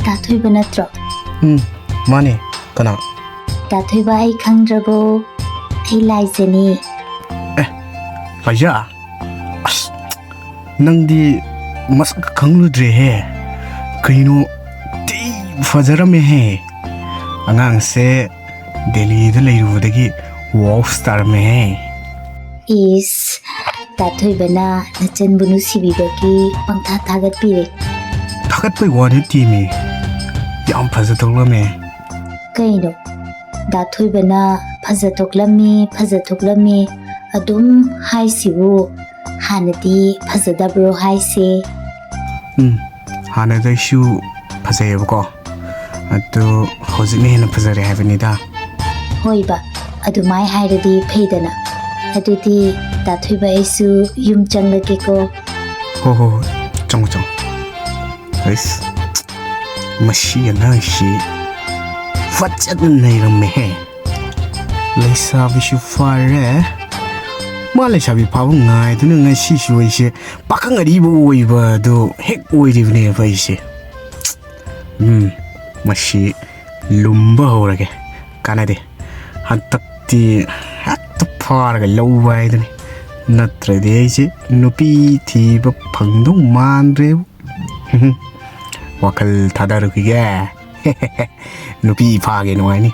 Dathuiba natro? Mane, kana? Dathuiba ay khangrabo, ay laizani. Laija? As, nangdi mas khangludre he. Kaino ti fajarame he. Angang se Delhi da leirubadagi wow star me he. Is Dathuiba na nachanbu nusibibagi pangtha thagat pire. Thagat pai wani timi. Yam fajatoklame. Kaino Dathuiba na phajatoklami adum haisibu hanadi phajadabro haise. Hanadaishu phajayabko. Ado hojikne hena phajare habanida. Hoiba adumai hairadi phaidana. Adudi Dathuiba aisu yum changlake ko. Ho chong. Guys, mashi na shi fajat nairame he. Laisa bishu fare. Malay sabi pabu ngai tu ngai si suai se pakang aribu oiba do hek oiribne bai se. Mashi lumba horage kanade hantakti hatta faraga louba idani natrade se nupi thiba phangdo manre wakal thadaru ki ga nupi phage no ai ni